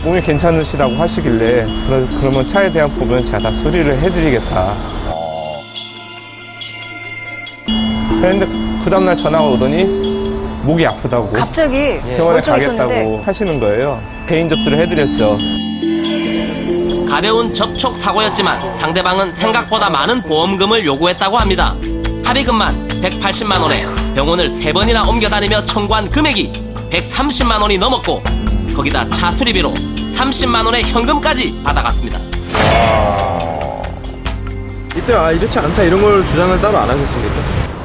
몸이 괜찮으시다고 하시길래 그러면 차에 대한 부분은 제가 다 수리를 해드리겠다. 그런데 그 다음날 전화가 오더니 목이 아프다고 갑자기 병원에 멀쩡했었는데. 가겠다고 하시는 거예요. 개인 접수를 해드렸죠. 가벼운 접촉 사고였지만 상대방은 생각보다 많은 보험금을 요구했다고 합니다. 합의금만 180만 원에 병원을 3번이나 옮겨다니며 청구한 금액이 130만 원이 넘었고 거기다 차 수리비로 30만 원의 현금까지 받아갔습니다. 이때 이렇지 않다 이런 걸 주장을 따로 안 하겠습니까?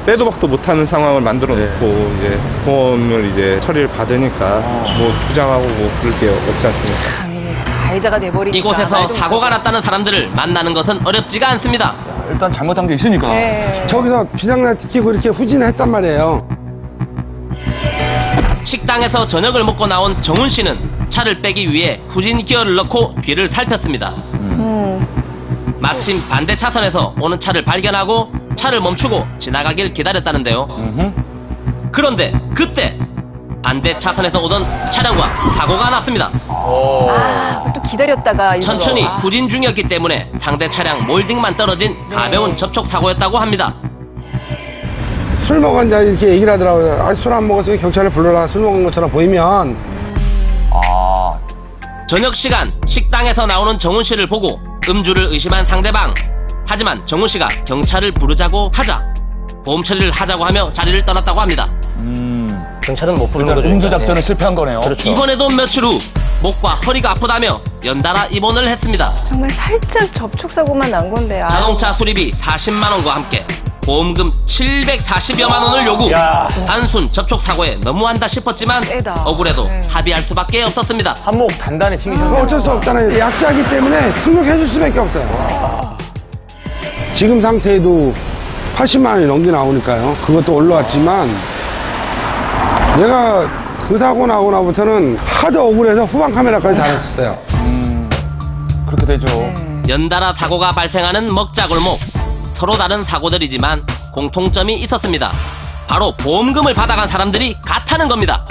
빼도 박도 못하는 상황을 만들어 놓고 이제 보험을 이제 처리를 받으니까 뭐 주장하고 뭐 그럴 게 없지 않습니까? 참, 가해자가 돼버리니까. 이곳에서 사고가 났다는 사람들을 만나는 것은 어렵지가 않습니다. 일단 잘못한 게 있으니까. 네. 저기서 비상라이트 켜고 이렇게 후진을 했단 말이에요. 식당에서 저녁을 먹고 나온 정훈 씨는 차를 빼기 위해 후진 기어를 넣고 뒤를 살폈습니다. 마침 반대 차선에서 오는 차를 발견하고 차를 멈추고 지나가길 기다렸다는데요. 그런데 그때 반대 차선에서 오던 차량과 사고가 났습니다. 그걸 또 기다렸다가. 일부러. 천천히 후진 중이었기 때문에 상대 차량 몰딩만 떨어진 가벼운 접촉 사고였다고 합니다. 술 먹었냐 이렇게 얘기를 하더라고요. 술 안 먹었으면 경찰을 불러라. 술 먹은 것처럼 보이면. 저녁 시간 식당에서 나오는 정훈 씨를 보고 음주를 의심한 상대방. 하지만 정훈 씨가 경찰을 부르자고 하자 보험 처리를 하자고 하며 자리를 떠났다고 합니다. 경찰은 못 부르는 거죠. 음주 작전은 실패한 거네요. 그렇죠. 이번에도 며칠 후 목과 허리가 아프다며 연달아 입원을 했습니다. 정말 살짝 접촉사고만 난 건데. 자동차 수리비 40만 원과 함께 보험금 740여만 원을 요구. 단순 접촉 사고에 너무한다 싶었지만 세다. 억울해도 네. 합의할 수밖에 없었습니다. 한몫 단단히 챙기셨네요. 어쩔 수 없잖아요. 약자이기 때문에 승격해줄 수밖에 없어요. 지금 상태에도 80만 원이 넘게 나오니까요. 그것도 올라왔지만 내가 그 사고 나고 나부터는 하도 억울해서 후방 카메라까지 달았었어요. 그렇게 되죠. 연달아 사고가 발생하는 먹자골목. 서로 다른 사고들이지만 공통점이 있었습니다. 바로 보험금을 받아간 사람들이 같다는 겁니다.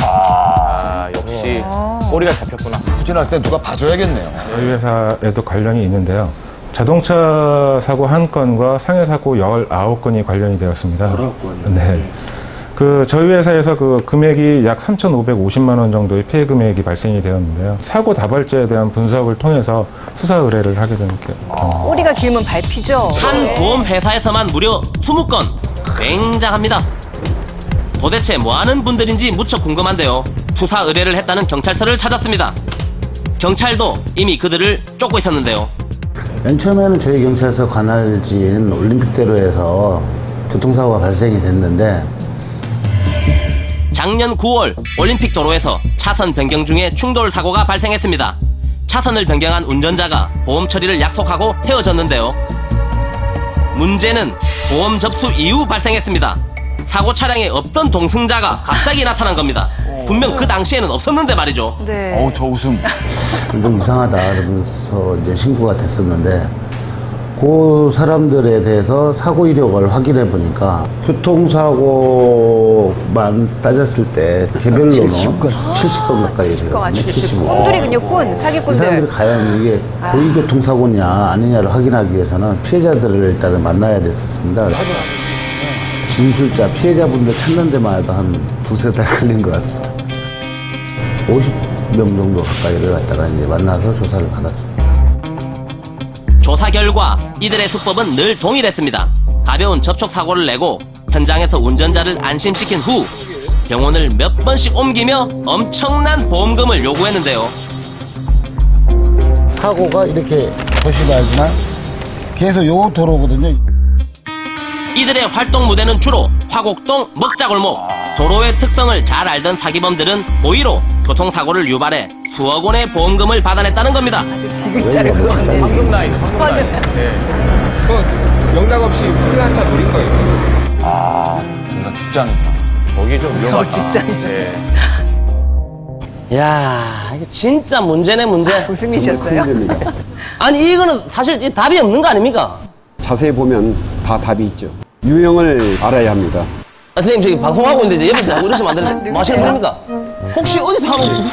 역시 꼬리가 잡혔구나. 후진할 때 누가 봐줘야겠네요. 저희 회사에도 관련이 있는데요. 자동차 사고 1건과 상해 사고 19건이 관련이 되었습니다. 네. 저희 회사에서 그 금액이 약 3,550만 원 정도의 피해 금액이 발생이 되었는데요. 사고 다발죄에 대한 분석을 통해서 수사 의뢰를 하게 된 경우. 꼬리가 길면 밟히죠. 한 보험 회사에서만 무려 20건. 굉장합니다. 도대체 뭐하는 분들인지 무척 궁금한데요. 수사 의뢰를 했다는 경찰서를 찾았습니다. 경찰도 이미 그들을 쫓고 있었는데요. 맨 처음에는 저희 경찰서 관할지인 올림픽대로에서 교통사고가 발생이 됐는데 작년 9월 올림픽 도로에서 차선 변경 중에 충돌 사고가 발생했습니다. 차선을 변경한 운전자가 보험 처리를 약속하고 헤어졌는데요. 문제는 보험 접수 이후 발생했습니다. 사고 차량에 없던 동승자가 갑자기 나타난 겁니다. 분명 그 당시에는 없었는데 말이죠. 네. 저 웃음. 좀 이상하다 그러면서 이제 신고가 됐었는데 그 사람들에 대해서 사고 이력을 확인해 보니까 교통사고만 따졌을 때 개별로는 70건 가까이 되거든요. 75건. 꾼들이군요, 꾼. 이 사기꾼들. 사람들이 과연 이게 고의교통사고냐 아니냐를 확인하기 위해서는 피해자들을 일단은 만나야 됐었습니다. 진술자, 피해자분들 찾는 데만 해도 한 두세 달 걸린 것 같습니다. 50명 정도 가까이를 갖다가 이제 만나서 조사를 받았습니다. 조사 결과 이들의 수법은 늘 동일했습니다. 가벼운 접촉 사고를 내고 현장에서 운전자를 안심시킨 후 병원을 몇 번씩 옮기며 엄청난 보험금을 요구했는데요. 사고가 이렇게 보시면 알지만 계속 요 도로거든요. 이들의 활동 무대는 주로 화곡동 먹자골목. 도로의 특성을 잘 알던 사기범들은 고의로 교통사고를 유발해 수억 원의 보험금을 받아냈다는 겁니다. 디귿자를 그거네. 황금 라인. 영락 없이 흔한 차 노린 거예요. 저희가 직장이구나. 거기 좀 위험하다. 직장이죠. 야, 이게 진짜 문제네 문제. 웃음이셨어요? 아니 이거는 사실 답이 없는 거 아닙니까? 자세히 보면 다 답이 있죠. 유형을 알아야 합니다. 선생님 저기 방송하고 있는데 옆에 이러시면 안 되는데 뭐 하시는 겁니까? 혹시 어디서 한번